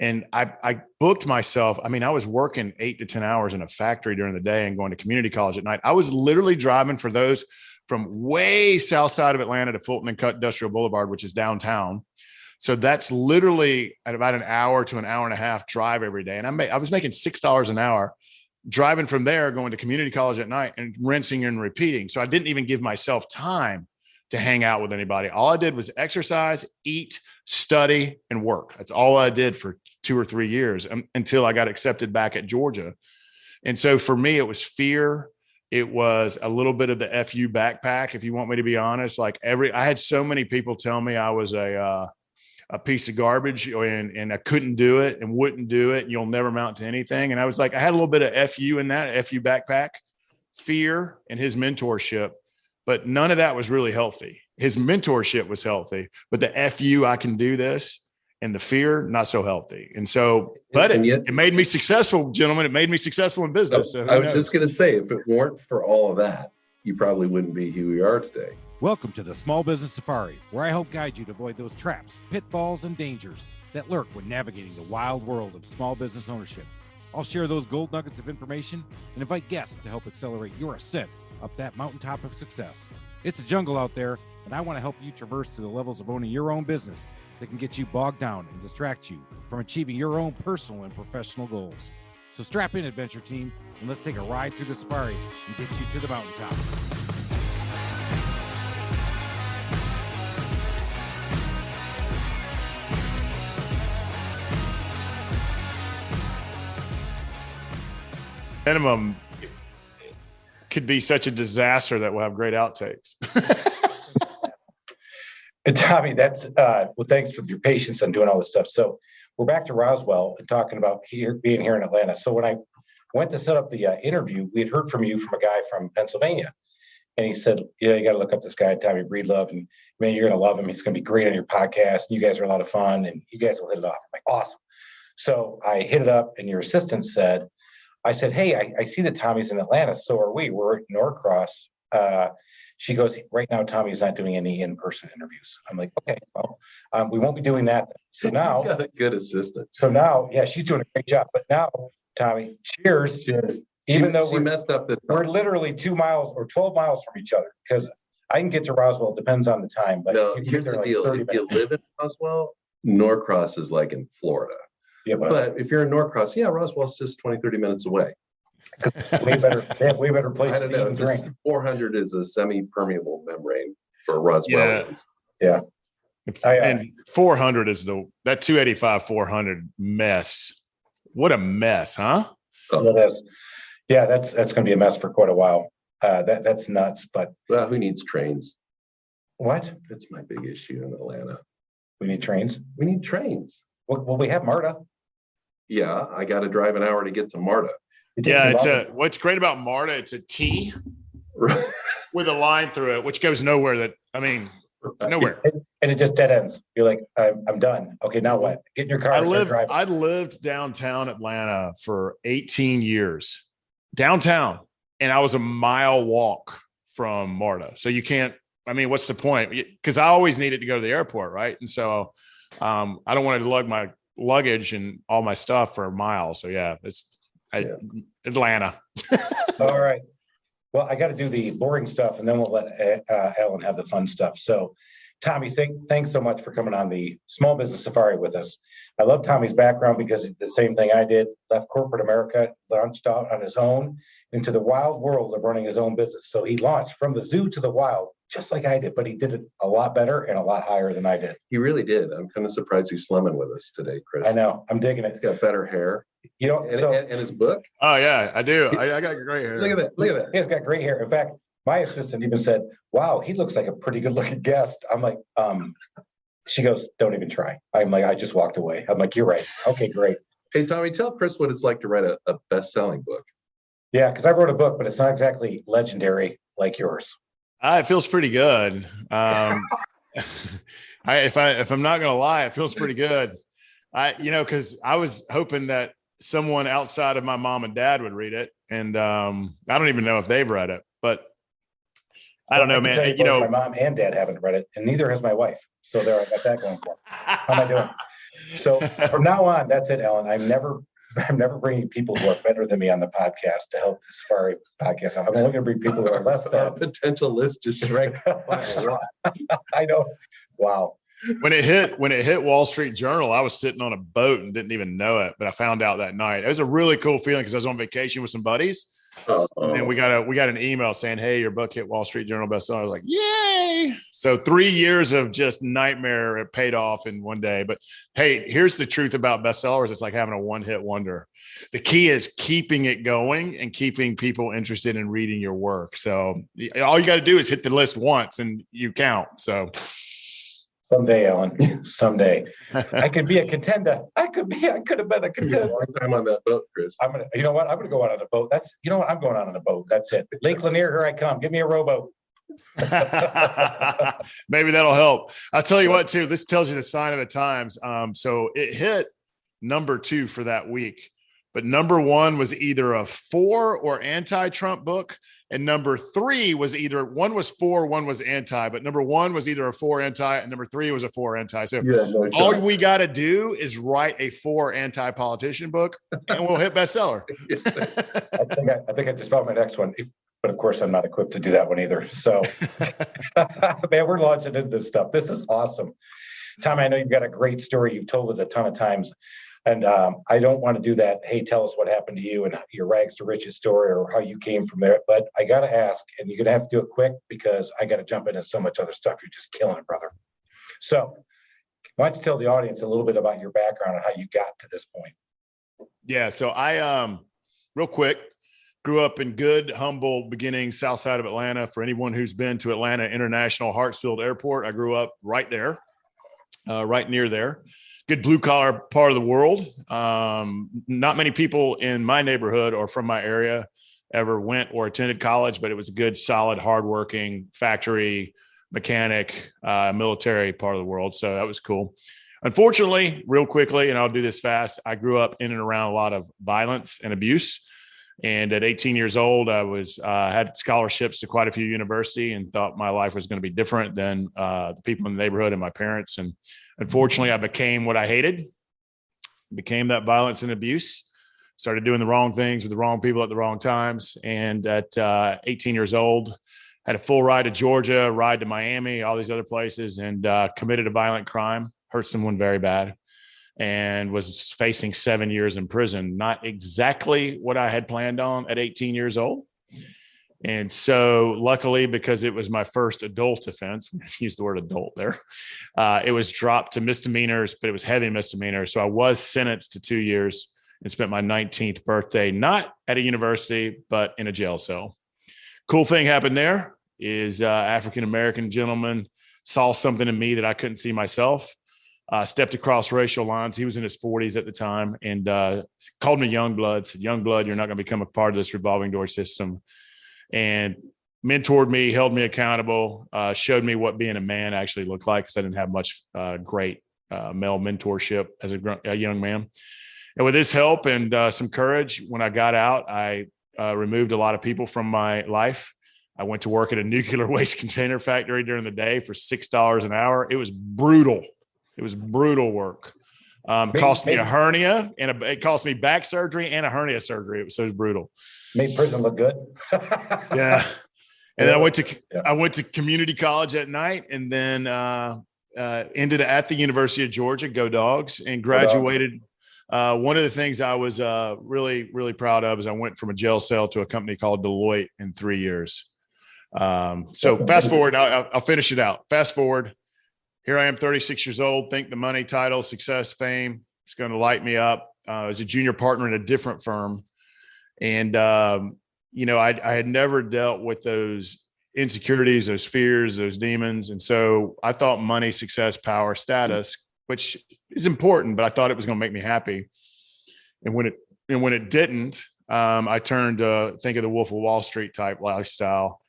And I booked myself. I mean, I was working 8 to 10 hours in a factory during the day and going to community college at night. I was literally driving for those from way south side of Atlanta to Fulton and Cut Industrial Boulevard, which is downtown. So that's literally at about an hour to an hour and a half drive every day. And I was making $6 an hour driving from there, going to community college at night and rinsing and repeating. So I didn't even give myself time to hang out with anybody. All I did was exercise, eat, study, and work. That's all I did for 2 or 3 years until I got accepted back at Georgia. And so for me, it was fear. It was a little bit of the FU backpack, if you want me to be honest. Like I had so many people tell me I was a piece of garbage and I couldn't do it and wouldn't do it. And you'll never amount to anything. And I was like, I had a little bit of FU in that FU backpack, fear and his mentorship, but none of that was really healthy. His mentorship was healthy, but the FU, I can do this, and the fear, not so healthy. And so, but it made me successful, gentlemen. It made me successful in business. So I was just going to say, if it weren't for all of that, you probably wouldn't be who we are today. Welcome to the Small Business Safari, where I help guide you to avoid those traps, pitfalls, and dangers that lurk when navigating the wild world of small business ownership. I'll share those gold nuggets of information and invite guests to help accelerate your ascent up that mountaintop of success. It's a jungle out there, and I want to help you traverse through the levels of owning your own business that can get you bogged down and distract you from achieving your own personal and professional goals. So strap in, adventure team, and let's take a ride through the safari and get you to the mountaintop. Minimum could be such a disaster that we'll have great outtakes. And Tommy, that's well, thanks for your patience on doing all this stuff. So we're back to Roswell and talking about being here in Atlanta. So when I went to set up the interview, we had heard from you from a guy from Pennsylvania. And he said, yeah, you got to look up this guy, Tommy Breedlove, and man, you're going to love him. He's going to be great on your podcast. You guys are a lot of fun and you guys will hit it off. I'm like, awesome. So I hit it up and your assistant said, I said, hey, I see that Tommy's in Atlanta. So are we. We're at Norcross. She goes, right now, Tommy's not doing any in-person interviews. I'm like, okay, well, we won't be doing that. So now, you got a good assistant. So now, yeah, she's doing a great job. But now, Tommy, cheers. Even though she messed up this, we're literally 2 miles or 12 miles from each other because I can get to Roswell. It depends on the time. But no, here's the deal. If you live in Roswell, Norcross is like in Florida. Yeah, but if you're in Norcross, yeah, Roswell's just 20, 30 minutes away. Way better. They have way better places to eat and drink. 400 is a semi-permeable membrane for Roswell. Yeah. And 400 is that 285 400 mess. What a mess, huh? Yeah, that's going to be a mess for quite a while. That's nuts. But well, who needs trains? What? That's my big issue in Atlanta. We need trains. We need trains. Well, we have MARTA. Yeah, I got to drive an hour to get to MARTA. Yeah, what's great about MARTA, it's a T with a line through it, which goes nowhere. Nowhere. And it just dead ends. You're like, I'm done. Okay, now what? Get in your car. I lived downtown Atlanta for 18 years, downtown, and I was a mile walk from MARTA. So you can't. What's the point? Because I always needed to go to the airport, right? And so I don't want to lug my luggage and all my stuff for a mile. So yeah, Atlanta. All right. Well, I got to do the boring stuff and then we'll let Ellen have the fun stuff. So Tommy, thanks so much for coming on the Small Business Safari with us. I love Tommy's background because the same thing I did, left corporate America, launched out on his own into the wild world of running his own business. So he launched from the zoo to the wild, just like I did, but he did it a lot better and a lot higher than I did. He really did. I'm kind of surprised he's slumming with us today, Chris. I know. I'm digging it. He's got better hair. And his book. Oh yeah, I do. I got great hair. Look at that. He's got great hair. In fact, my assistant even said, wow, he looks like a pretty good looking guest. I'm like, she goes, don't even try. I'm like, I just walked away. I'm like, you're right. Okay, great. Hey, Tommy, tell Chris what it's like to write a best-selling book. Yeah, because I wrote a book, but it's not exactly legendary like yours. It feels pretty good. If I'm not going to lie, it feels pretty good. Because I was hoping that someone outside of my mom and dad would read it. And I don't even know if they've read it, but I don't know, man. My mom and dad haven't read it, and neither has my wife. So there, I got that going for me. How am I doing? So from now on, that's it, Alan. I'm never bringing people who are better than me on the podcast to help the Safari podcast. I'm only going to bring people who are less Our than. potential list just shrank by a lot. I know. Wow. When it hit Wall Street Journal, I was sitting on a boat and didn't even know it, but I found out that night. It was a really cool feeling because I was on vacation with some buddies. And then we got an email saying, "Hey, your book hit Wall Street Journal bestseller." I was like, "Yay!" So 3 years of just nightmare, it paid off in one day. But hey, here's the truth about bestsellers: it's like having a one-hit wonder. The key is keeping it going and keeping people interested in reading your work. So all you got to do is hit the list once, and you count. So. Someday, Alan. Someday, I could be a contender. I could have been a contender. A long time on that boat, Chris. You know what? I'm gonna go out on a boat. I'm going out on a boat. That's it. Lake Lanier, here I come. Give me a rowboat. Maybe that'll help. I'll tell you what, too. This tells you the sign of the times. So it hit number 2 for that week, but number 1 was either a for or anti-Trump book. And number 3 was either one was for, one was anti, but number 1 was either a for anti, and number 3 was a for anti. So all we got to do is write a for anti-politician book, and we'll hit bestseller. I think I just found my next one, but of course I'm not equipped to do that one either. So, man, we're launching into this stuff. This is awesome, Tom. I know you've got a great story. You've told it a ton of times. And I don't want to do that. Hey, tell us what happened to you and your rags to riches story or how you came from there. But I got to ask, and you're going to have to do it quick because I got to jump into so much other stuff. You're just killing it, brother. So why don't you tell the audience a little bit about your background and how you got to this point? Yeah. So I, real quick, grew up in good, humble beginnings, south side of Atlanta. For anyone who's been to Atlanta International Hartsfield Airport, I grew up right there, right near there. Good blue collar part of the world. Not many people in my neighborhood or from my area ever went or attended college, but it was a good, solid, hardworking factory mechanic, military part of the world. So that was cool. Unfortunately, real quickly, and I'll do this fast, I grew up in and around a lot of violence and abuse. And at 18 years old, I was had scholarships to quite a few universities and thought my life was going to be different than the people in the neighborhood and my parents. And unfortunately, I became what I hated, became that violence and abuse, started doing the wrong things with the wrong people at the wrong times. And at 18 years old, had a full ride to Georgia, ride to Miami, all these other places, and committed a violent crime, hurt someone very bad, and was facing 7 years in prison. Not exactly what I had planned on at 18 years old. And so luckily, because it was my first adult offense, use the word adult there, it was dropped to misdemeanors, but it was heavy misdemeanors. So I was sentenced to 2 years and spent my 19th birthday, not at a university, but in a jail cell. Cool thing happened there is African-American gentleman saw something in me that I couldn't see myself, stepped across racial lines. He was in his 40s at the time and called me young blood, said, "Young blood, you're not going to become a part of this revolving door system." And mentored me, held me accountable, showed me what being a man actually looked like because I didn't have much great male mentorship as a young man. And with his help and some courage, when I got out, I removed a lot of people from my life. I went to work at a nuclear waste container factory during the day for $6 an hour. It was brutal. It was brutal work. Cost me a hernia and it cost me back surgery and a hernia surgery. It was so brutal. Made prison look good. Yeah. And then I went to community college at night and then ended at the University of Georgia, go Dogs, and graduated. One of the things I was really, really proud of is I went from a jail cell to a company called Deloitte in 3 years. So fast forward, I'll finish it out. Fast forward. Here I am, 36 years old, think the money, title, success, fame is going to light me up. I was a junior partner in a different firm. And, I had never dealt with those insecurities, those fears, those demons. And so I thought money, success, power, status, which is important, but I thought it was going to make me happy. And when it didn't, I turned to think of the Wolf of Wall Street type lifestyle.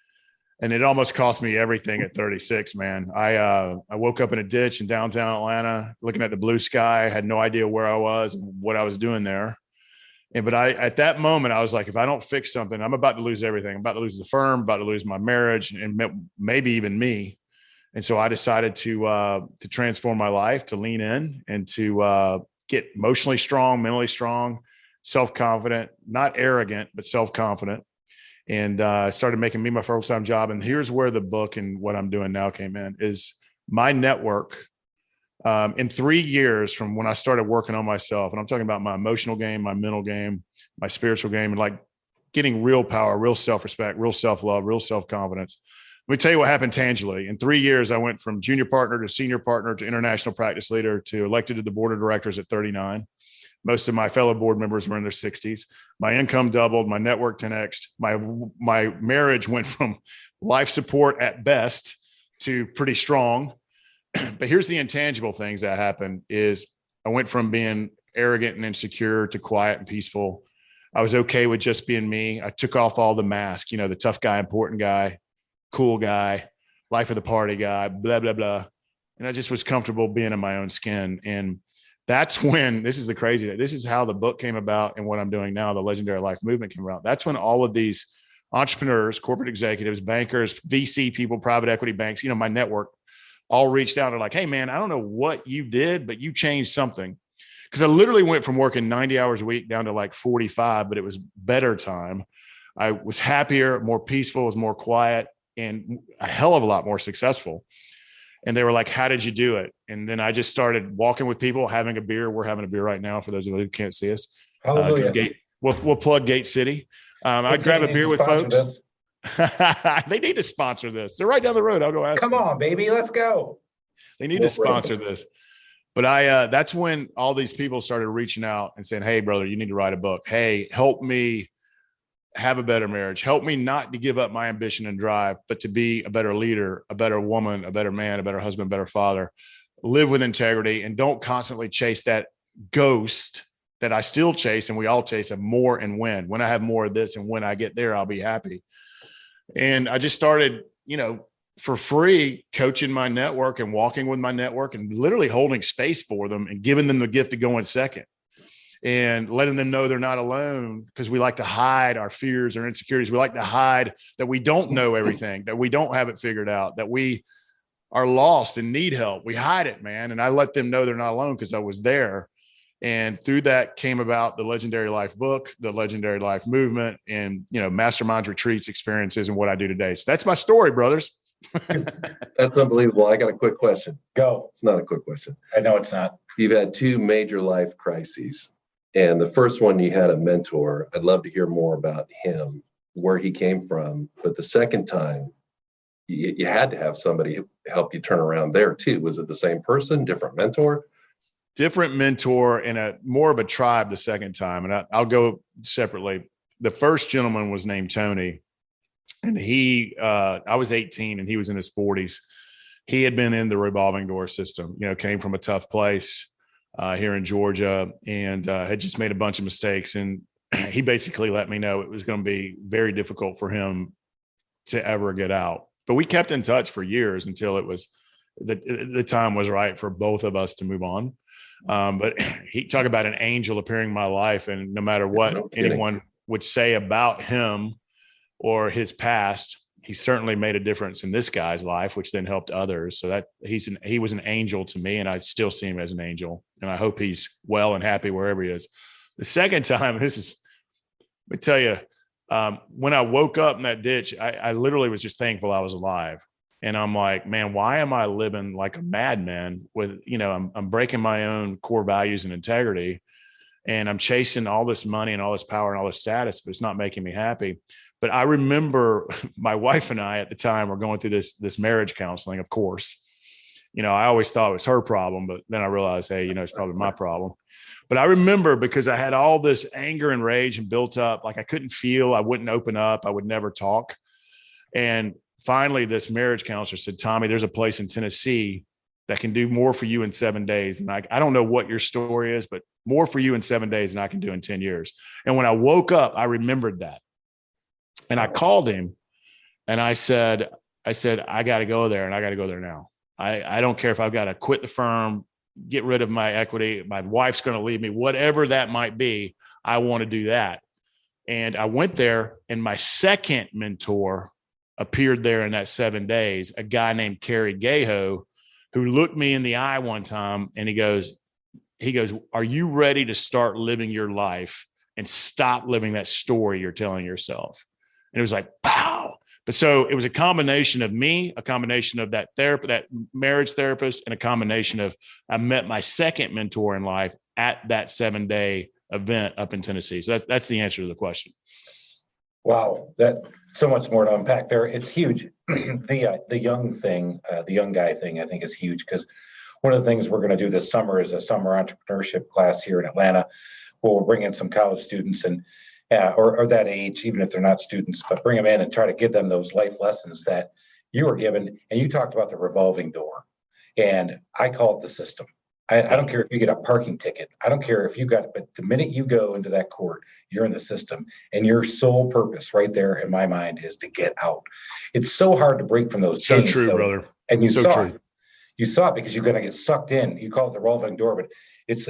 And it almost cost me everything at 36, man. I woke up in a ditch in downtown Atlanta, looking at the blue sky, had no idea where I was and what I was doing there. But at that moment, I was like, if I don't fix something, I'm about to lose everything. I'm about to lose the firm, about to lose my marriage, and maybe even me. And so I decided to transform my life, to lean in and to get emotionally strong, mentally strong, self-confident, not arrogant, but self-confident. And started making me my full-time job. And here's where the book and what I'm doing now came in, is my network. In 3 years from when I started working on myself, and I'm talking about my emotional game, my mental game, my spiritual game, and like getting real power, real self-respect, real self-love, real self-confidence. Let me tell you what happened tangibly. In 3 years, I went from junior partner to senior partner to international practice leader to elected to the board of directors at 39. Most of my fellow board members were in their 60s. My income doubled, my network 10x'd. My marriage went from life support at best to pretty strong. But here's the intangible things that happened is I went from being arrogant and insecure to quiet and peaceful. I was okay with just being me. I took off all the masks, you know, the tough guy, important guy, cool guy, life of the party guy, blah, blah, blah. And I just was comfortable being in my own skin. And that's when, this is the crazy, this is how the book came about and what I'm doing now, the Legendary Life Movement came about. That's when all of these entrepreneurs, corporate executives, bankers, VC people, private equity banks, you know, my network all reached out and like, hey man, I don't know what you did, but you changed something. Because I literally went from working 90 hours a week down to like 45, but it was better time. I was happier, more peaceful, was more quiet, and a hell of a lot more successful. And they were like, how did you do it? And then I just started walking with people, having a beer. We're having a beer right now for those of you who can't see us. Hallelujah. We'll plug Gate City. I'd grab a beer with folks. They need to sponsor this. They're right down the road. I'll go ask them. Come on, baby. Let's go. They need to sponsor this. But that's when all these people started reaching out and saying, hey, brother, you need to write a book. Hey, help me have a better marriage. Help me not to give up my ambition and drive, but to be a better leader, a better woman, a better man, a better husband, a better father. Live with integrity and don't constantly chase that ghost that I still chase and we all chase of more and when. When I have more of this and when I get there, I'll be happy. And I just started, you know, for free coaching my network and walking with my network and literally holding space for them and giving them the gift of going second and letting them know they're not alone, because we like to hide our fears or insecurities. We like to hide that we don't know everything, that we don't have it figured out, that we are lost and need help. We hide it, man. And I let them know they're not alone because I was there. And through that came about the Legendary Life book, the Legendary Life movement, and, you know, masterminds, retreats, experiences, and what I do today. So that's my story, brothers. That's unbelievable. I got a quick question. Go. It's not a quick question. I know it's not. You've had 2 major life crises. And the first one, you had a mentor. I'd love to hear more about him, where he came from. But the second time, you had to have somebody help you turn around there too. Was it the same person, different mentor? Different mentor and a more of a tribe the second time. And I'll go separately. The first gentleman was named Tony. And I was 18 and he was in his 40s. He had been in the revolving door system, you know, came from a tough place here in Georgia and had just made a bunch of mistakes. And he basically let me know it was going to be very difficult for him to ever get out. But we kept in touch for years until it was the time was right for both of us to move on. But he talked about an angel appearing in my life. And no matter what anyone would say about him or his past, he certainly made a difference in this guy's life, which then helped others. So that he was an angel to me, and I still see him as an angel. And I hope he's well and happy wherever he is. The second time, let me tell you, when I woke up in that ditch, I literally was just thankful I was alive. And I'm like, man, why am I living like a madman with, you know, I'm breaking my own core values and integrity, and I'm chasing all this money and all this power and all this status, but it's not making me happy. But I remember my wife and I at the time were going through this marriage counseling, of course. You know, I always thought it was her problem, but then I realized, hey, you know, it's probably my problem. But I remember because I had all this anger and rage and built up, like I couldn't feel, I wouldn't open up, I would never talk. And finally, this marriage counselor said, Tommy, there's a place in Tennessee that can do more for you in 7 days. And I don't know what your story is, but more for you in 7 days than I can do in 10 years. And when I woke up, I remembered that. And I called him and I said, I got to go there, and I got to go there now. I don't care if I've got to quit the firm, get rid of my equity. My wife's going to leave me, whatever that might be. I want to do that. And I went there, and my second mentor appeared there in that 7 days, a guy named Kerry Gaho, who looked me in the eye one time and he goes, are you ready to start living your life and stop living that story you're telling yourself? And it was like, wow. But so it was a combination of me, a combination of that marriage therapist, and a combination of, I met my second mentor in life at that 7-day event up in Tennessee. So that's the answer to the question. Wow, that's so much more to unpack there. It's huge. The young guy thing, I think is huge, because one of the things we're going to do this summer is a summer entrepreneurship class here in Atlanta, where we'll bring in some college students and or that age, even if they're not students, but bring them in and try to give them those life lessons that you were given. And you talked about the revolving door, and I call it the system. I don't care if you get a parking ticket. I don't care if you got it, but the minute you go into that court, you're in the system, and your sole purpose right there in my mind is to get out. It's so hard to break from those chains. So true, though. brother. And you So saw true. it. You saw it because you're going to get sucked in. You call it the revolving door, but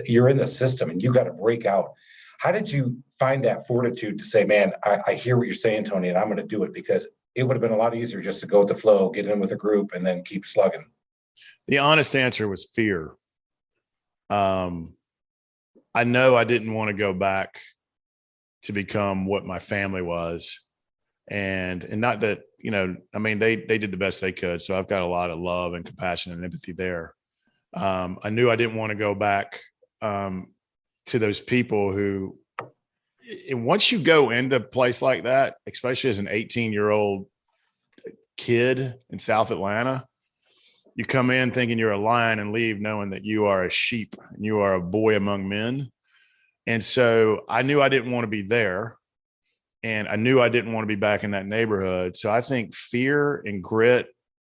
you're in the system and you got to break out. How did you find that fortitude to say, man, I hear what you're saying, Tony, and I'm going to do it? Because it would have been a lot easier just to go with the flow, get in with a group, and then keep slugging. The honest answer was fear. I know I didn't want to go back to become what my family was. And not that, I mean, they did the best they could. So I've got a lot of love and compassion and empathy there. I knew I didn't want to go back to those people who, and once you go into a place like that, especially as an 18-year-old kid in South Atlanta, you come in thinking you're a lion and leave knowing that you are a sheep and you are a boy among men. And so I knew I didn't want to be there. And I knew I didn't want to be back in that neighborhood. So I think fear and grit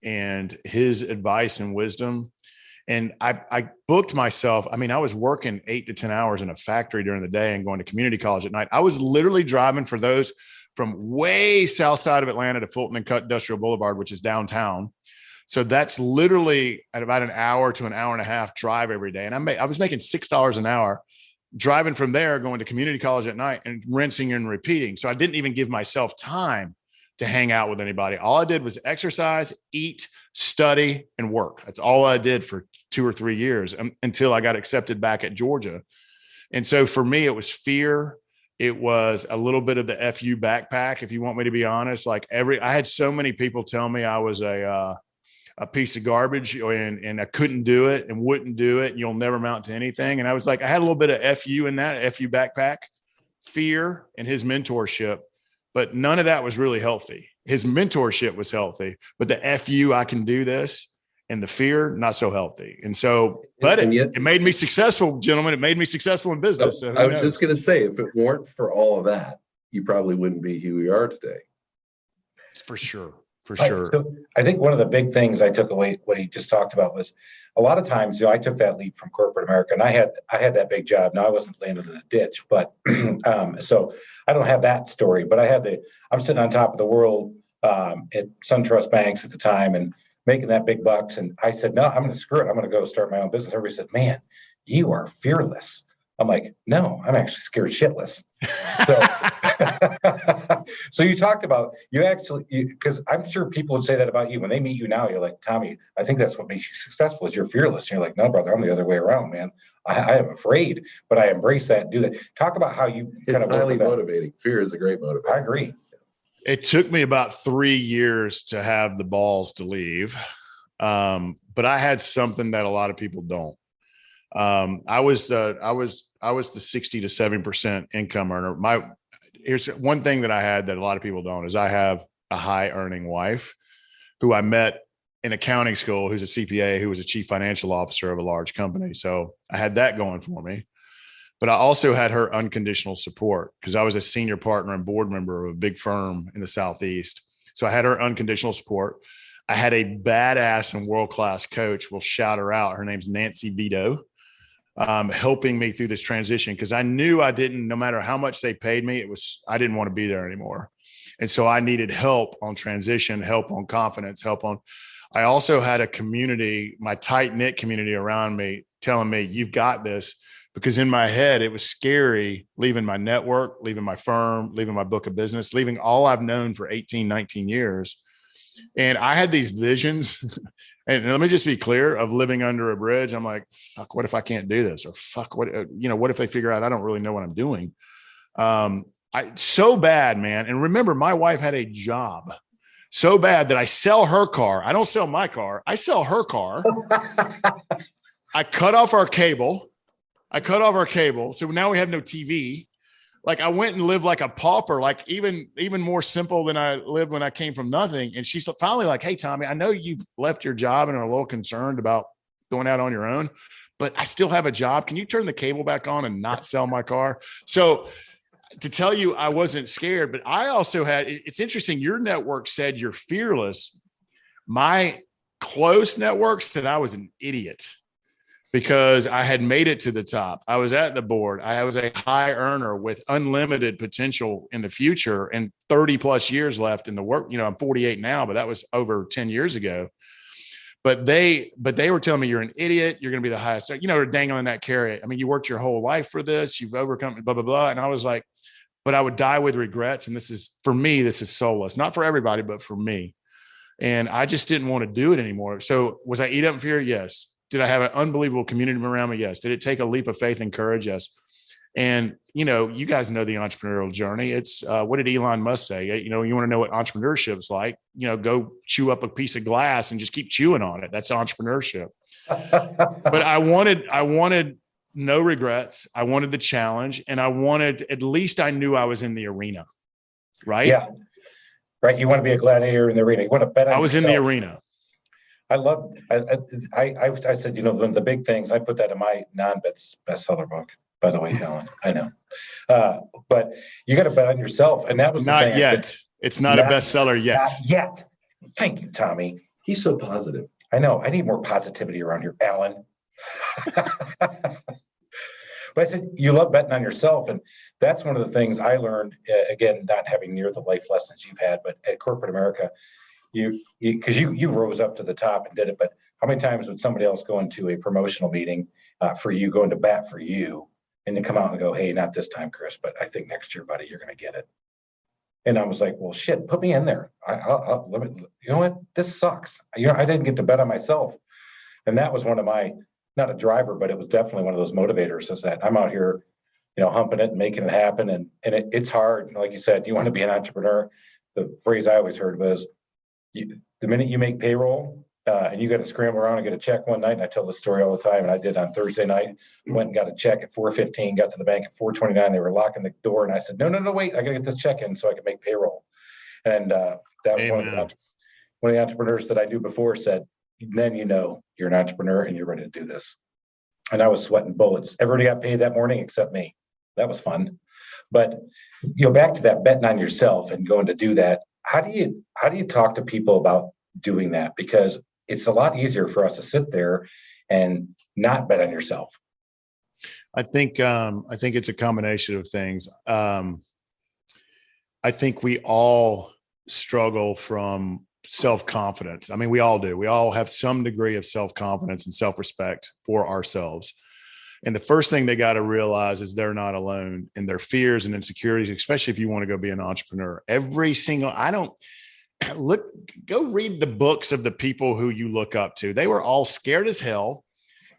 and his advice and wisdom. And I booked myself. I mean, I was working 8 to 10 hours in a factory during the day and going to community college at night. I was literally driving for those from way south side of Atlanta to Fulton and Cut Industrial Boulevard, which is downtown. So that's literally at about an hour to an hour and a half drive every day. And I was making $6 an hour driving from there, going to community college at night and rinsing and repeating. So I didn't even give myself time to hang out with anybody. All I did was exercise, eat, study, and work. That's all I did for 2 or 3 years until I got accepted back at Georgia. And so for me, it was fear. It was a little bit of the FU backpack, if you want me to be honest. Like I had so many people tell me I was a piece of garbage and I couldn't do it and wouldn't do it. And you'll never amount to anything. And I was like, I had a little bit of FU in that, FU backpack, fear and his mentorship, but none of that was really healthy. His mentorship was healthy, but the FU, I can do this, and the fear, not so healthy. And so, but it made me successful, gentlemen. It made me successful in business. So I was just going to say, if it weren't for all of that, you probably wouldn't be who you are today. For sure. For sure. So I think one of the big things I took away, what he just talked about, was a lot of times, I took that leap from corporate America, and I had that big job. Now I wasn't landed in a ditch, but so I don't have that story, but I'm sitting on top of the world at SunTrust Banks at the time and making that big bucks. And I said, no, I'm going to screw it. I'm going to go start my own business. Everybody said, man, you are fearless. I'm like, no, I'm actually scared shitless. So you talked about, because I'm sure people would say that about you when they meet you now. You're like, Tommy, I think that's what makes you successful is you're fearless. And you're like, no, brother, I'm the other way around, man. I am afraid, but I embrace that and do that. Talk about how you it's highly motivating. Fear is a great motivator. I agree. It took me about 3 years to have the balls to leave. But I had something that a lot of people don't. I was the 60 to 7% income earner. Here's one thing that I had that a lot of people don't is I have a high earning wife who I met in accounting school, who's a CPA, who was a chief financial officer of a large company. So I had that going for me, but I also had her unconditional support because I was a senior partner and board member of a big firm in the Southeast. So I had her unconditional support. I had a badass and world-class coach. We'll shout her out. Her name's Nancy Vito. Helping me through this transition because I knew no matter how much they paid me, I didn't want to be there anymore. And so I needed help on transition, help on confidence, I also had a community, my tight knit community around me telling me, you've got this, because in my head, it was scary leaving my network, leaving my firm, leaving my book of business, leaving all I've known for 18, 19 years And I had these visions, and let me just be clear, of living under a bridge. I'm like, fuck, what if I can't do this? Or fuck, what if they figure out I don't really know what I'm doing? So bad, man. And remember, my wife had a job so bad that I sell her car. I don't sell my car. I sell her car. I cut off our cable. So now we have no TV. Like, I went and lived like a pauper, like even more simple than I lived when I came from nothing. And she's finally like, hey, Tommy, I know you've left your job and are a little concerned about going out on your own, but I still have a job. Can you turn the cable back on and not sell my car? So to tell you, I wasn't scared, but I also it's interesting. Your network said you're fearless. My close network said I was an idiot, because I had made it to the top. I was at the board. I was a high earner with unlimited potential in the future and 30 plus years left in the work. I'm 48 now, but that was over 10 years ago. But they were telling me, you're an idiot. You're going to be the highest. They're dangling that carrot. I mean, you worked your whole life for this. You've overcome blah, blah, blah. And I was like, but I would die with regrets. And this is, for me, this is soulless, not for everybody, but for me. And I just didn't want to do it anymore. So was I eat up in fear? Yes. Did I have an unbelievable community around me? Yes. Did it take a leap of faith and courage? Yes. And, you guys know the entrepreneurial journey. It's what did Elon Musk say? You want to know what entrepreneurship's like, go chew up a piece of glass and just keep chewing on it. That's entrepreneurship. But I wanted no regrets. I wanted the challenge, and at least I knew I was in the arena. Right. Yeah. Right. You want to be a gladiator in the arena. You want to bet on I was yourself. in the arena. I said, one of the big things, I put that in my bestseller book, by the way, Alan. I know. But you got to bet on yourself. And that was the not thing. Yet. It's not a bestseller yet. Not yet. Thank you, Tommy. He's so positive. I know. I need more positivity around here, Alan. But I said, you love betting on yourself. And that's one of the things I learned, again, not having near the life lessons you've had, but at corporate America, because you rose up to the top and did it. But how many times would somebody else go into a promotional meeting for you, going to bat for you, and then come out and go, hey, not this time, Chris, but I think next year, buddy, you're going to get it. And I was like, well, shit, put me in there. You know what? This sucks. I didn't get to bet on myself. And that was one of my, not a driver, but it was definitely one of those motivators, is that I'm out here, humping it and making it happen. And it's hard. Like you said, you want to be an entrepreneur. The phrase I always heard was, the minute you make payroll and you got to scramble around and get a check one night, and I tell this story all the time, and I did on Thursday night, went and got a check at 4:15, got to the bank at 4:29. They were locking the door, and I said, no, wait, I got to get this check in so I can make payroll. And that was one of the entrepreneurs that I knew before said, then you're an entrepreneur and you're ready to do this. And I was sweating bullets. Everybody got paid that morning except me. That was fun. But back to that betting on yourself and going to do that. How do you talk to people about doing that? Because it's a lot easier for us to sit there and not bet on yourself. I think it's a combination of things. I think we all struggle from self-confidence. I mean, we all do. We all have some degree of self-confidence and self-respect for ourselves. And the first thing they got to realize is they're not alone in their fears and insecurities, especially if you want to go be an entrepreneur. Go read the books of the people who you look up to. They were all scared as hell.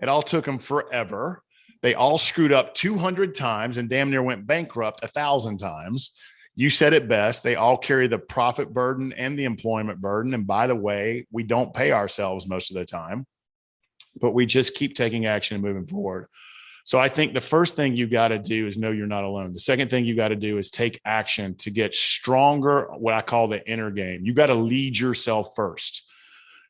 It all took them forever. They all screwed up 200 times and damn near went bankrupt 1,000 times. You said it best. They all carry the profit burden and the employment burden. And by the way, we don't pay ourselves most of the time, but we just keep taking action and moving forward. So I think the first thing you got to do is know you're not alone. The second thing you got to do is take action to get stronger, what I call the inner game. You got to lead yourself first.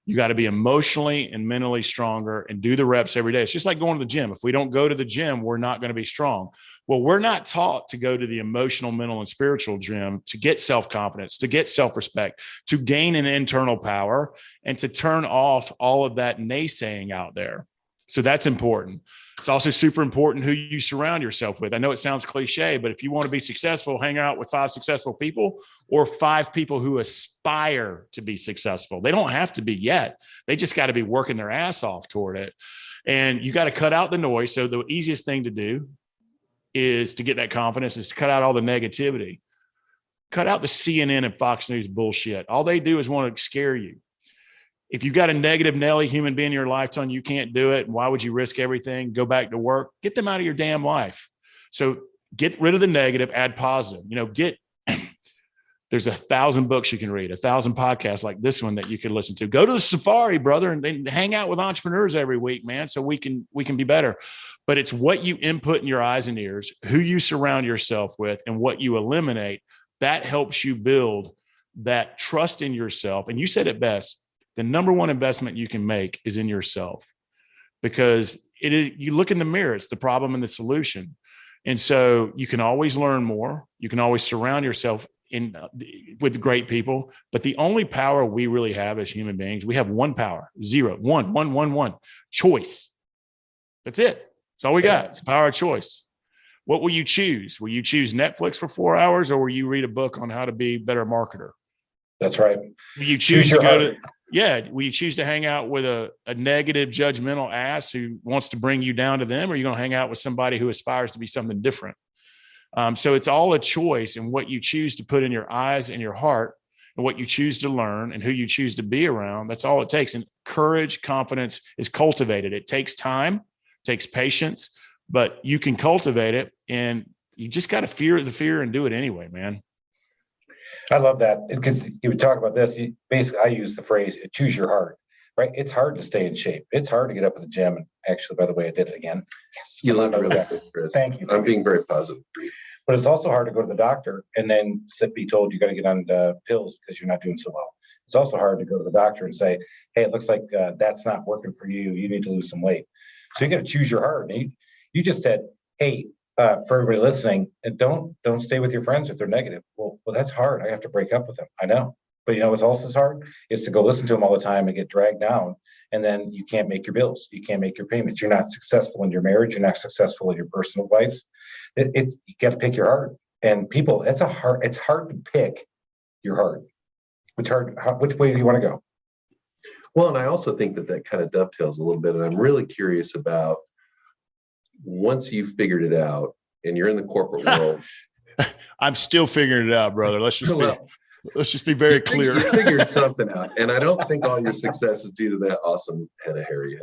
You got to be emotionally and mentally stronger and do the reps every day. It's just like going to the gym. If we don't go to the gym, we're not going to be strong. Well, we're not taught to go to the emotional, mental, and spiritual gym to get self-confidence, to get self-respect, to gain an internal power, and to turn off all of that naysaying out there. So that's important. It's also super important who you surround yourself with. I know it sounds cliche, but if you want to be successful, hang out with 5 successful people or 5 people who aspire to be successful. They don't have to be yet. They just got to be working their ass off toward it. And you got to cut out the noise. So the easiest thing to do is to get that confidence is to cut out all the negativity. cut out the CNN and Fox News bullshit. All they do is want to scare you. If you've got a negative Nelly human being in your life telling you can't do it, why would you risk everything? Go back to work, get them out of your damn life. So get rid of the negative, add positive, there's 1,000 books you can read, 1,000 podcasts like this one that you can listen to. Go to the safari, brother, and hang out with entrepreneurs every week, man, so we can be better. But it's what you input in your eyes and ears, who you surround yourself with, and what you eliminate. That helps you build that trust in yourself. And you said it best. The number one investment you can make is in yourself, because it is, you look in the mirror, it's the problem and the solution. And so you can always learn more. You can always surround yourself with great people. But the only power we really have as human beings, we have one power, one, choice. That's it. That's all we got. It's the power of choice. What will you choose? Will you choose Netflix for 4 hours, or will you read a book on how to be a better marketer? That's right. Will you choose to go to, will you choose to hang out with a negative, judgmental ass who wants to bring you down to them, or are you going to hang out with somebody who aspires to be something different? So it's all a choice, and what you choose to put in your eyes and your heart, and what you choose to learn, and who you choose to be around. That's all it takes. And courage, confidence is cultivated. It takes time, takes patience, but you can cultivate it, and you just got to fear the fear and do it anyway, man. I love that, because you would talk about this. Basically, I use the phrase "choose your heart." Right? It's hard to stay in shape. It's hard to get up at the gym. And actually, by the way, I did it again. Yes, you look really good, Chris. Thank you. I'm being very positive. But it's also hard to go to the doctor and then be told you got to get on the pills because you're not doing so well. It's also hard to go to the doctor and say, "Hey, it looks like that's not working for you. You need to lose some weight." So you got to choose your heart. And you just said, "Hey, for everybody listening, don't stay with your friends if they're negative." Well, that's hard. I have to break up with them. I know. But what's also hard is to go listen to them all the time and get dragged down. And then you can't make your bills. You can't make your payments. You're not successful in your marriage. You're not successful in your personal lives. You got to pick your heart. And people, it's hard to pick your heart. Which way do you want to go? Well, and I also think that kind of dovetails a little bit. And I'm really curious about, once you've figured it out and you're in the corporate world. I'm still figuring it out, brother. Let's just be very clear. You figured something out. And I don't think all your success is due to that awesome head of hair you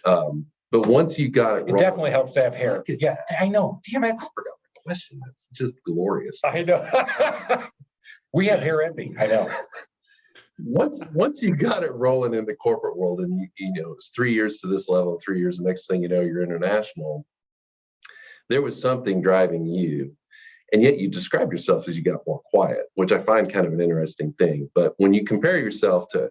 have. But once you got it, it definitely helps to have hair. Yeah, I know. Damn it. I forgot my question. That's just glorious. I know. We have hair envy. I know. Once you got it rolling in the corporate world, and it's 3 years to this level, 3 years, the next thing you know, you're international. There was something driving you. And yet you described yourself as you got more quiet, which I find kind of an interesting thing. But when you compare yourself to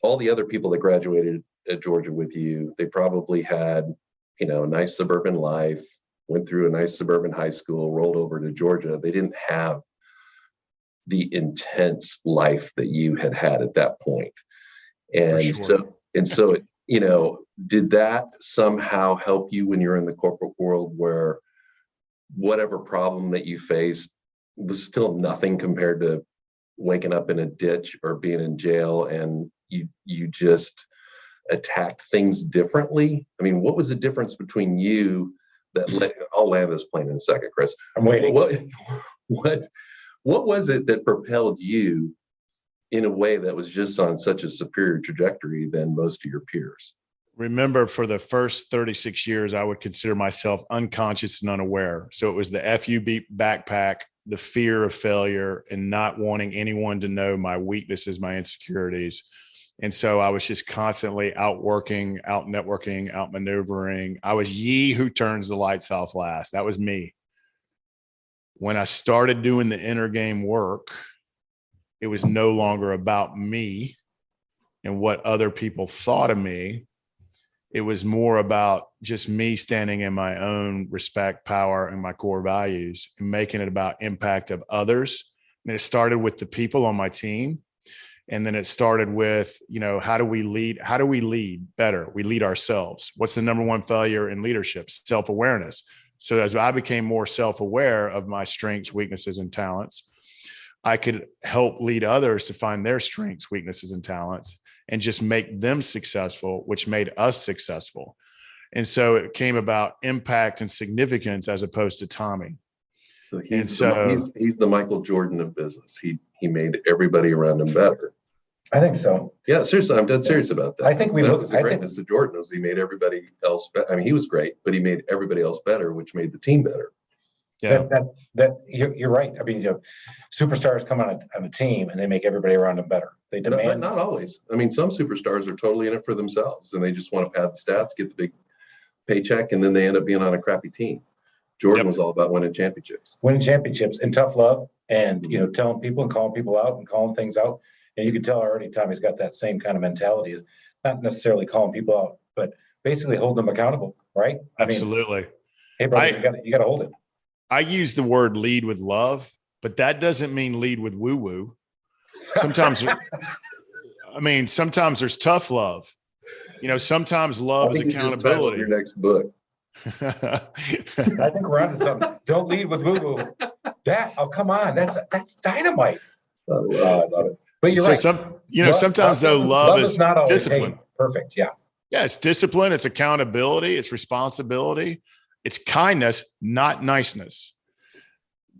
all the other people that graduated at Georgia with you, they probably had, a nice suburban life, went through a nice suburban high school, rolled over to Georgia. They didn't have the intense life that you had at that point. And so, did that somehow help you when you're in the corporate world, where whatever problem that you faced was still nothing compared to waking up in a ditch or being in jail, and you just attacked things differently? I mean, what was the difference between you I'll land this plane in a second, Chris. I'm waiting. What was it that propelled you in a way that was just on such a superior trajectory than most of your peers? Remember, for the first 36 years, I would consider myself unconscious and unaware. So it was the FUB backpack, the fear of failure, and not wanting anyone to know my weaknesses, my insecurities. And so I was just constantly out working, out networking, out maneuvering. I was ye who turns the lights off last. That was me. When I started doing the inner game work, it was no longer about me and what other people thought of me. It was more about just me standing in my own respect, power, and my core values, and making it about impact of others. And it started with the people on my team. And then it started with, how do we lead? How do we lead better? We lead ourselves. What's the number one failure in leadership? Self-awareness. So as I became more self-aware of my strengths, weaknesses, and talents, I could help lead others to find their strengths, weaknesses, and talents, and just make them successful, which made us successful. And so it came about impact and significance as opposed to Tommy. So And so he's the Michael Jordan of business. He made everybody around him better. I think so. Yeah, seriously, I'm dead serious about that. I think that was the greatness of Jordan, was he made everybody else better. I mean, he was great, but he made everybody else better, which made the team better. yeah, That you're right. I mean, superstars come on a team and they make everybody around them better. They demand. Not always. I mean, some superstars are totally in it for themselves, and they just want to pad the stats, get the big paycheck, and then they end up being on a crappy team. Jordan was all about winning championships And tough love, and telling people and calling people out and calling things out. And you can tell already Tommy's got that same kind of mentality, is not necessarily calling people out, but basically holding them accountable, right? absolutely. I mean, hey brother, you got to hold it. I use the word lead with love, but that doesn't mean lead with woo woo. Sometimes, sometimes there's tough love. Sometimes love is accountability. Your next book. I think we're onto something. Don't lead with woo woo. Come on, that's dynamite. I love it. But you're right. Sometimes though, love is not always discipline. Hey, perfect. Yeah. Yeah, it's discipline. It's accountability. It's responsibility. It's kindness, not niceness.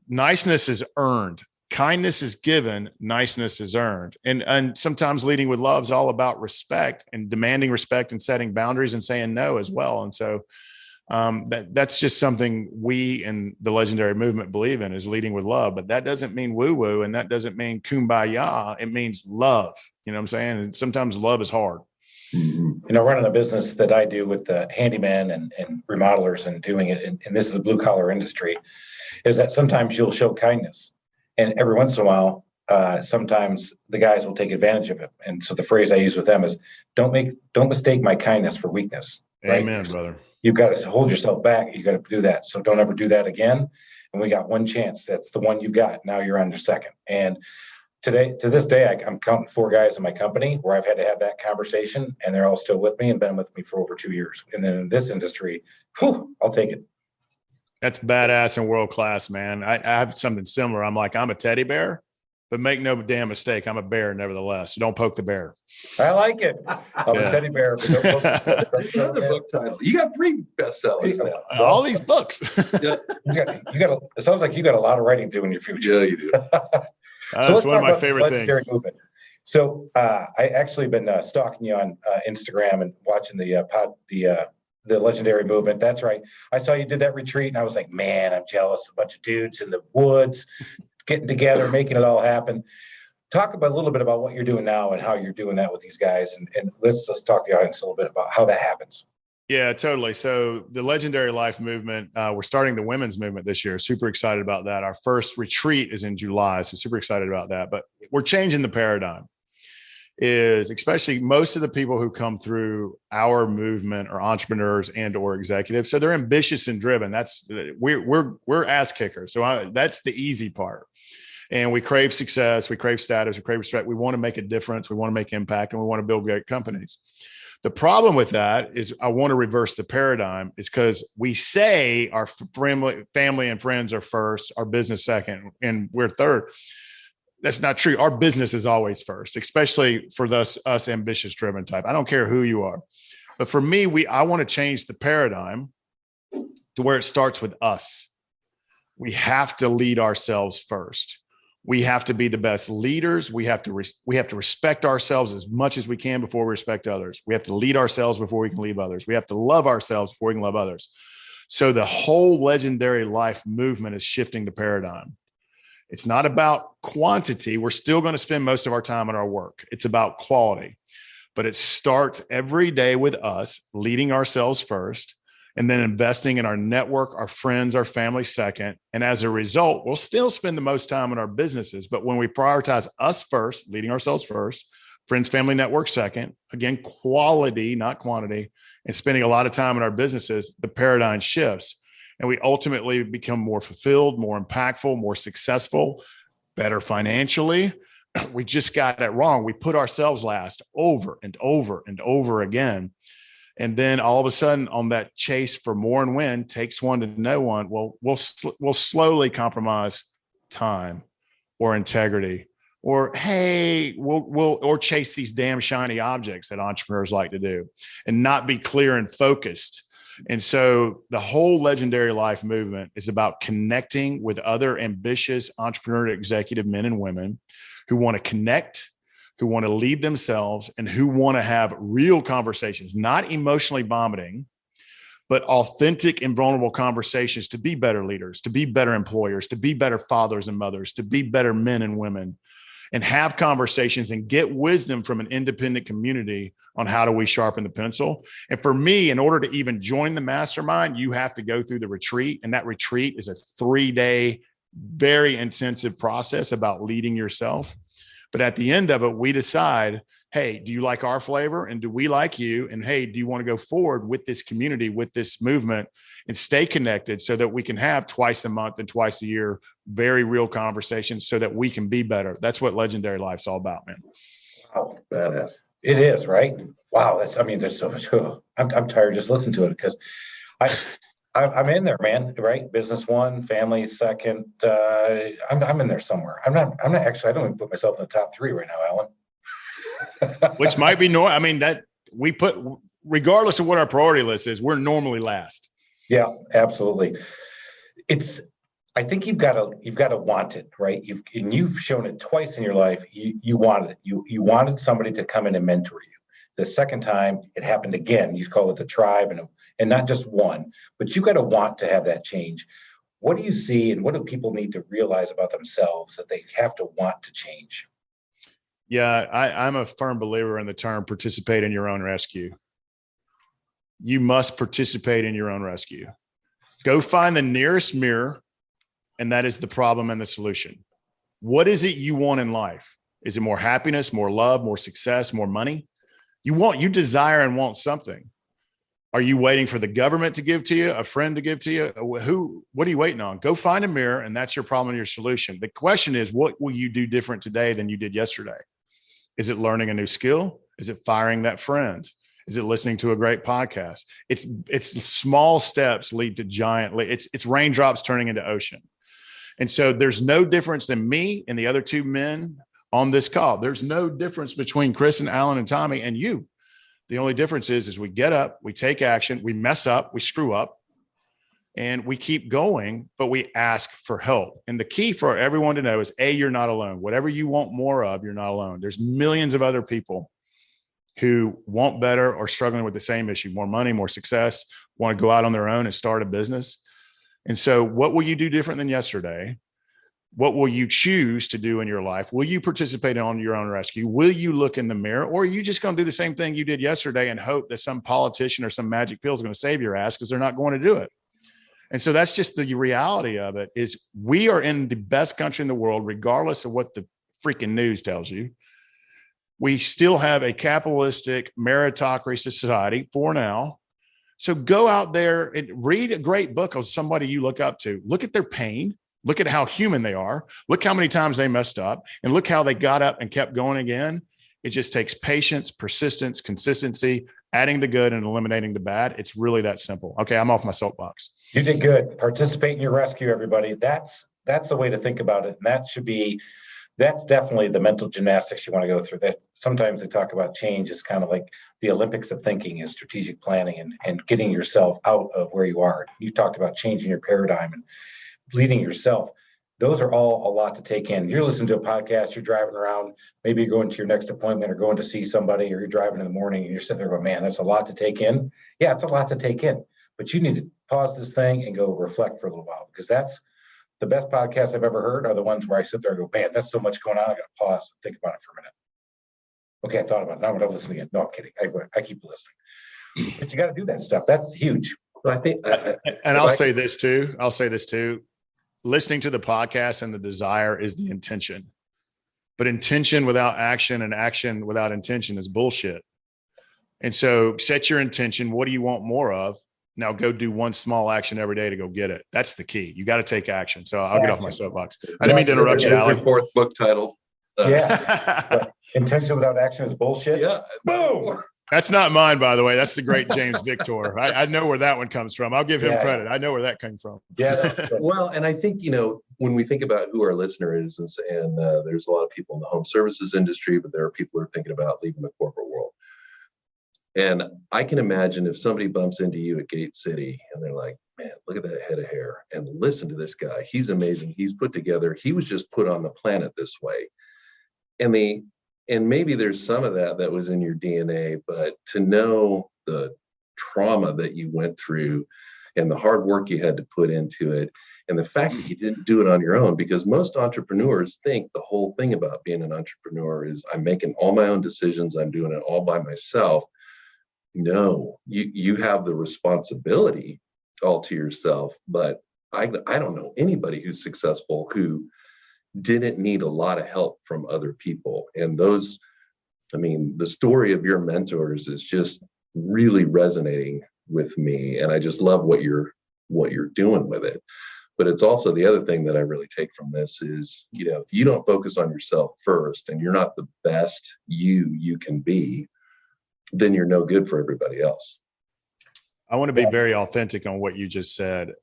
Niceness is earned. Kindness is given. Niceness is earned. And sometimes leading with love is all about respect and demanding respect and setting boundaries and saying no as well. And so that's just something we in the legendary movement believe in, is leading with love. But that doesn't mean woo woo, and that doesn't mean kumbaya. It means love. You know what I'm saying? And sometimes love is hard. Running a business that I do with the handyman and remodelers and doing it, and this is the blue collar industry, is that sometimes you'll show kindness, and every once in a while, sometimes the guys will take advantage of it. And so the phrase I use with them is, don't mistake my kindness for weakness. Right? Amen, brother. You've got to hold yourself back. You got to do that. So don't ever do that again. And we got one chance. That's the one you've got. Now you're on your second. And to this day, I'm counting 4 guys in my company where I've had to have that conversation, and they're all still with me and been with me for over 2 years. And then in this industry, I'll take it. That's badass and world class, man. I have something similar. I'm a teddy bear, but make no damn mistake, I'm a bear nevertheless. So don't poke the bear. I like it. I'm a teddy bear, but don't poke the bear. Another book title. You got 3 bestsellers now. All these books. You got. It sounds like you got a lot of writing to do in your future. Yeah, you do. That's one of my favorite things. Movement. So I actually been stalking you on Instagram and watching the legendary movement. That's right. I saw you did that retreat, and I was like, man, I'm jealous. A bunch of dudes in the woods getting together, making it all happen. Talk a little bit about what you're doing now and how you're doing that with these guys, and let's talk to the audience a little bit about how that happens. Yeah, totally. So the Legendary Life movement, we're starting the women's movement this year. Super excited about that. Our first retreat is in July, so super excited about that. But we're changing the paradigm. Is especially most of the people who come through our movement are entrepreneurs and or executives. So they're ambitious and driven. We're ass kickers. So that's the easy part. And we crave success, we crave status, we crave respect. We want to make a difference, we want to make impact, and we want to build great companies. The problem with that is I want to reverse the paradigm, is because we say our family and friends are first, our business second, and we're third. That's not true. Our business is always first, especially for us ambitious driven type. I don't care who you are. But for me, I want to change the paradigm to where it starts with us. We have to lead ourselves first. We have to be the best leaders. We have to respect ourselves as much as we can before we respect others. We have to lead ourselves before we can lead others. We have to love ourselves before we can love others. So the whole Legendary Life movement is shifting the paradigm. It's not about quantity. We're still going to spend most of our time on our work. It's about quality, but it starts every day with us leading ourselves first, and then investing in our network, our friends, our family second. And as a result, we'll still spend the most time on our businesses. But when we prioritize us first, leading ourselves first, friends, family, network second, again, quality, not quantity, and spending a lot of time in our businesses, the paradigm shifts. And we ultimately become more fulfilled, more impactful, more successful, better financially. We just got it wrong. We put ourselves last over and over and over again. And then all of a sudden, on that chase for more and win, takes one to know one. Well, we'll slowly compromise time or integrity, or we'll chase these damn shiny objects that entrepreneurs like to do, and not be clear and focused. And so the whole Legendary Life movement is about connecting with other ambitious entrepreneur executive men and women who want to connect, who want to lead themselves, and who want to have real conversations, not emotionally vomiting, but authentic and vulnerable conversations to be better leaders, to be better employers, to be better fathers and mothers, to be better men and women, and have conversations and get wisdom from an independent community on how do we sharpen the pencil. And for me, in order to even join the mastermind, you have to go through the retreat. And that retreat is a 3-day, very intensive process about leading yourself. But at the end of it, we decide, hey, do you like our flavor? And do we like you? And hey, do you want to go forward with this community, with this movement, and stay connected so that we can have twice a month and twice a year, very real conversations so that we can be better. That's what Legendary Life's all about, man. Wow, badass. It is, right? Wow. There's so much. I'm tired just listening to it because I'm in there, man. Right? Business one, family second. I'm in there somewhere. I'm not actually. I don't even put myself in the top 3 right now, Alan. Which might be normal. I mean, that we put, regardless of what our priority list is, we're normally last. Yeah, absolutely. I think you've got to want it, right? You've shown it twice in your life. You wanted it. You wanted somebody to come in and mentor you. The second time it happened again. You call it the tribe, and not just one, but you got to want to have that change. What do you see, and what do people need to realize about themselves that they have to want to change? Yeah, I'm a firm believer in the term participate in your own rescue. You must participate in your own rescue. Go find the nearest mirror, and that is the problem and the solution. What is it you want in life? Is it more happiness, more love, more success, more money? You desire and want something. Are you waiting for the government to give to you, a friend to give to you? What are you waiting on? Go find a mirror, and that's your problem and your solution. The question is, what will you do different today than you did yesterday? Is it learning a new skill? Is it firing that friend? Is it listening to a great podcast? It's small steps lead to giant. It's raindrops turning into ocean. And so there's no difference than me and the other 2 men on this call. There's no difference between Chris and Alan and Tommy and you. The only difference is we get up, we take action, we mess up, we screw up, and we keep going, but we ask for help. And the key for everyone to know is, A, you're not alone. Whatever you want more of, you're not alone. There's millions of other people who want better or struggling with the same issue, more money, more success, want to go out on their own and start a business. And so what will you do different than yesterday? What will you choose to do in your life? Will you participate on your own rescue? Will you look in the mirror, or are you just going to do the same thing you did yesterday and hope that some politician or some magic pill is going to save your ass because they're not going to do it? And so that's just the reality of it. Is we are in the best country in the world, regardless of what the freaking news tells you. We still have a capitalistic meritocracy society for now. So go out there and read a great book of somebody you look up to. Look at their pain. Look at how human they are. Look how many times they messed up, and look how they got up and kept going again. It just takes patience, persistence, consistency, adding the good and eliminating the bad. It's really that simple. Okay, I'm off my soapbox. You did good. Participate in your rescue, everybody. That's the way to think about it. And that's definitely the mental gymnastics you want to go through. That sometimes they talk about change is kind of like the Olympics of thinking and strategic planning and getting yourself out of where you are. You talked about changing your paradigm and leading yourself. Those are all a lot to take in. You're listening to a podcast, you're driving around, maybe you're going to your next appointment or going to see somebody, or you're driving in the morning and you're sitting there going, man, that's a lot to take in. Yeah, it's a lot to take in, but you need to pause this thing and go reflect for a little while, because that's the best podcasts I've ever heard are the ones where I sit there and go, man, that's so much going on. I got to pause and think about it for a minute. Okay, I thought about it. Now I'm going to listen again. No, I'm kidding. I keep listening. But you got to do that stuff. That's huge. I think, and I'll say this too. Listening to the podcast and the desire is the intention, but intention without action and action without intention is bullshit. And so set your intention. What do you want more of? Now go do one small action every day to go get it. That's the key. You got to take action. So I'll get off my soapbox. I didn't mean to interrupt you, Alan. Your 4th book title. Yeah. Intention without action is bullshit. Yeah. Boom. That's not mine, by the way. That's the great James Victor. I know where that one comes from. I'll give him credit. I know where that came from. Yeah. Well, and I think, when we think about who our listener is, and there's a lot of people in the home services industry, but there are people who are thinking about leaving the corporate world. And I can imagine if somebody bumps into you at Gate City and they're like, man, look at that head of hair and listen to this guy. He's amazing. He's put together. He was just put on the planet this way. And maybe there's some of that was in your DNA, but to know the trauma that you went through and the hard work you had to put into it, and the fact that you didn't do it on your own, because most entrepreneurs think the whole thing about being an entrepreneur is I'm making all my own decisions. I'm doing it all by myself. No, you have the responsibility all to yourself. But I don't know anybody who's successful who didn't need a lot of help from other people. And the story of your mentors is just really resonating with me. And I just love what you're doing with it. But it's also the other thing that I really take from this is, if you don't focus on yourself first and you're not the best you can be, then you're no good for everybody else. I want to be very authentic on what you just said.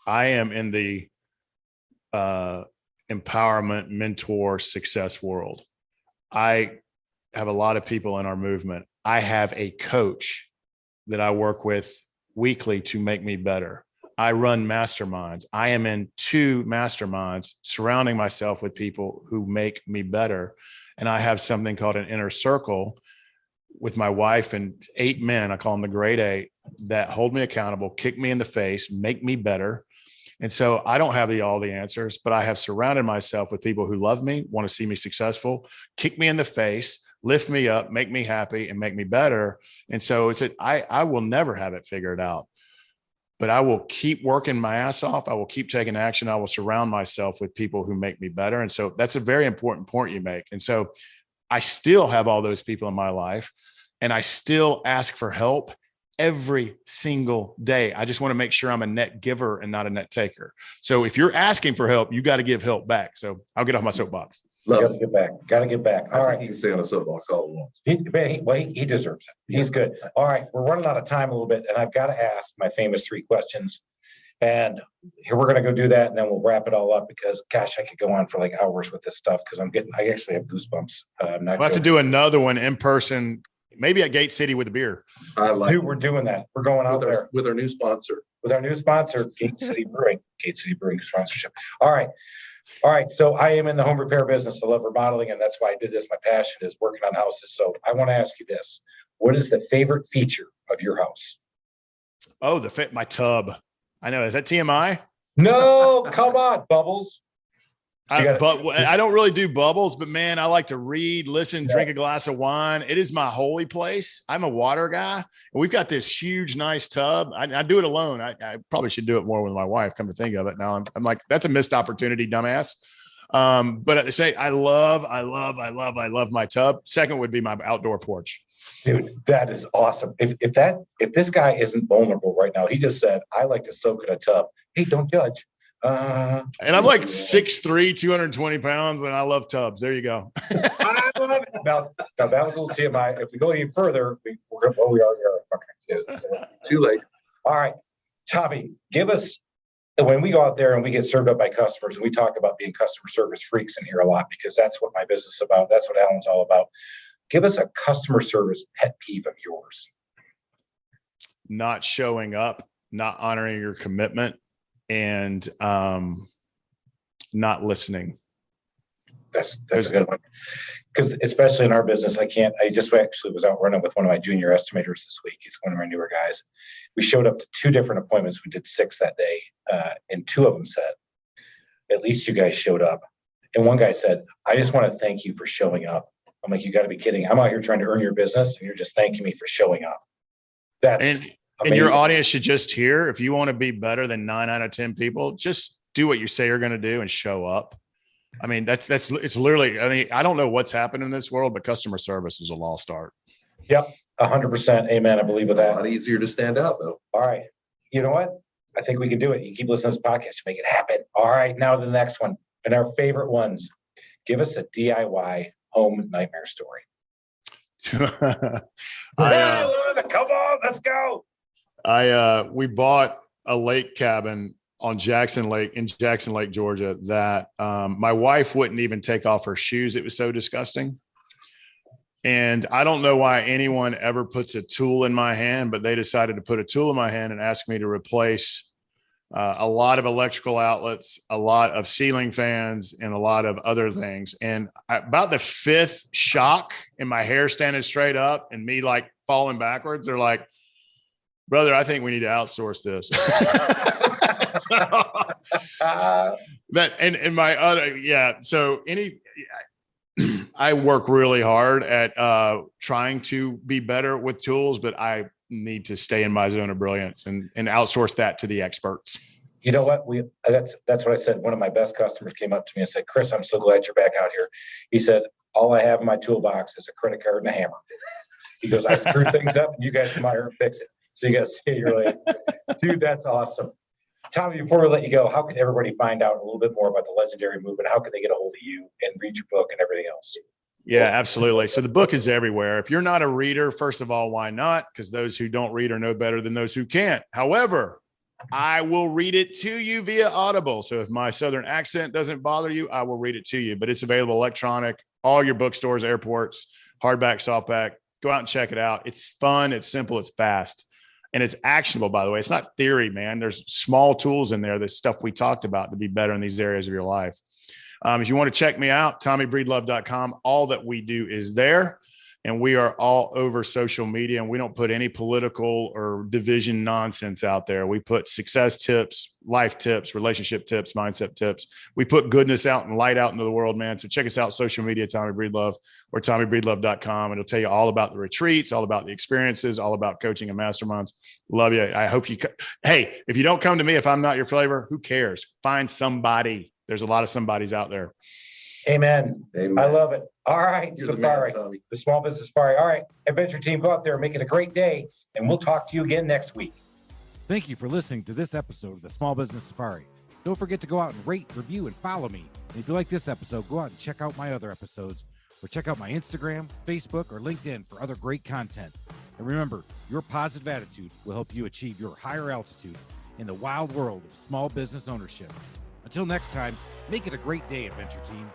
I am in the empowerment, mentor, success world. I have a lot of people in our movement. I have a coach that I work with weekly to make me better. I run masterminds. I am in 2 masterminds, surrounding myself with people who make me better. And I have something called an inner circle with my wife and 8 men, I call them the grade 8, that hold me accountable, kick me in the face, make me better. And so I don't have all the answers, but I have surrounded myself with people who love me, want to see me successful, kick me in the face, lift me up, make me happy, and make me better. And so I will never have it figured out, but I will keep working my ass off. I will keep taking action. I will surround myself with people who make me better. And so that's a very important point you make. And so I still have all those people in my life, and I still ask for help every single day. I just want to make sure I'm a net giver and not a net taker. So if you're asking for help, you got to give help back. So I'll get off my soapbox. Got to get back. Got to get back. All right. He can stay on a soapbox all at once. He deserves it. He's good. All right. We're running out of time a little bit, and I've got to ask my famous 3 questions. And here we're going to go do that, and then we'll wrap it all up because, gosh, I could go on for like hours with this stuff because I actually have goosebumps. We'll have to do another one in person, maybe at Gate City with a beer. Dude, we're doing that. We're going out there with our new sponsor. With our new sponsor, Gate City Brewing. Gate City Brewing sponsorship. All right. So I am in the home repair business. I love remodeling, and that's why I did this. My passion is working on houses. So I want to ask you this: what is the favorite feature of your house? Oh, my tub. I know. Is that TMI? No, come on, Bubbles. I don't really do bubbles, but man, I like to read, listen, drink a glass of wine. It is my holy place. I'm a water guy. And we've got this huge, nice tub. I do it alone. I probably should do it more with my wife, come to think of it. Now I'm like, that's a missed opportunity, dumbass. But I say, I love my tub. Second would be my outdoor porch. Dude, that is awesome. If this guy isn't vulnerable right now, he just said, I like to soak in a tub. Hey, don't judge. And I'm like 6'3", 220 pounds, and I love tubs. There you go. Now that was a little TMI. If we go any further, we are Too late. All right, Tommy, give us, when we go out there and we get served up by customers, and we talk about being customer service freaks in here a lot because that's what my business is about. That's what Alan's all about. Give us a customer service pet peeve of yours. Not showing up, not honoring your commitment, and not listening. That's a good one. Because especially in our business, I just actually was out running with one of my junior estimators this week. He's one of my newer guys. We showed up to 2 different appointments. We did 6 that day. And 2 of them said, at least you guys showed up. And one guy said, I just want to thank you for showing up. I'm like, you got to be kidding. I'm out here trying to earn your business, and you're just thanking me for showing up. That's and your audience should just hear, if you want to be better than 9 out of 10 people, just do what you say you're going to do and show up. I mean, it's literally, I mean, I don't know what's happened in this world, but customer service is a lost art. Yep. 100%. Amen. I believe with that. A lot easier to stand out though. All right. You know what? I think we can do it. You keep listening to this podcast, make it happen. All right. Now the next one, and our favorite ones. Give us a DIY home nightmare story. Come on, let's go. We bought a lake cabin in Jackson Lake, Georgia, that my wife wouldn't even take off her shoes. It was so disgusting. And I don't know why anyone ever puts a tool in my hand, but they decided to put a tool in my hand and ask me to replace a lot of electrical outlets, a lot of ceiling fans, and a lot of other things. And about the fifth shock and my hair standing straight up and me like falling backwards, they're like, brother, I think we need to outsource this. And my other, yeah. So I work really hard at trying to be better with tools, but I need to stay in my zone of brilliance and outsource that to the experts. You know what? That's what I said. One of my best customers came up to me and said, Chris, I'm so glad you're back out here. He said, all I have in my toolbox is a credit card and a hammer. He goes, I screw things up and you guys come out here and fix it. So you got to say, you're like, dude, that's awesome. Tommy, before we let you go, how can everybody find out a little bit more about the Legendary Movement? How can they get a hold of you and read your book and everything else? Yeah, absolutely. So the book is everywhere. If you're not a reader, first of all, why not? Because those who don't read are no better than those who can't. However, I will read it to you via Audible. So if my Southern accent doesn't bother you, I will read it to you. But it's available electronic, all your bookstores, airports, hardback, softback. Go out and check it out. It's fun. It's simple. It's fast. And it's actionable, by the way. It's not theory, man. There's small tools in there, the stuff we talked about to be better in these areas of your life. If you want to check me out, TommyBreedlove.com. All that we do is there. And we are all over social media, and we don't put any political or division nonsense out there. We put success tips, life tips, relationship tips, mindset tips. We put goodness out and light out into the world, man. So check us out, social media, Tommy Breedlove or TommyBreedlove.com. It'll tell you all about the retreats, all about the experiences, all about coaching and masterminds. Love you. I hope you, hey, if you don't come to me, if I'm not your flavor, who cares? Find somebody. There's a lot of somebodies out there. Amen. Amen. I love it. All right, You're the Safari, man, Tommy. the Small Business Safari. All right, adventure team, go out there, make it a great day, and we'll talk to you again next week. Thank you for listening to this episode of the Small Business Safari. Don't forget to go out and rate, review, and follow me. And if you like this episode, go out and check out my other episodes, or check out my Instagram, Facebook, or LinkedIn for other great content. And remember, your positive attitude will help you achieve your higher altitude in the wild world of small business ownership. Until next time, make it a great day, adventure team.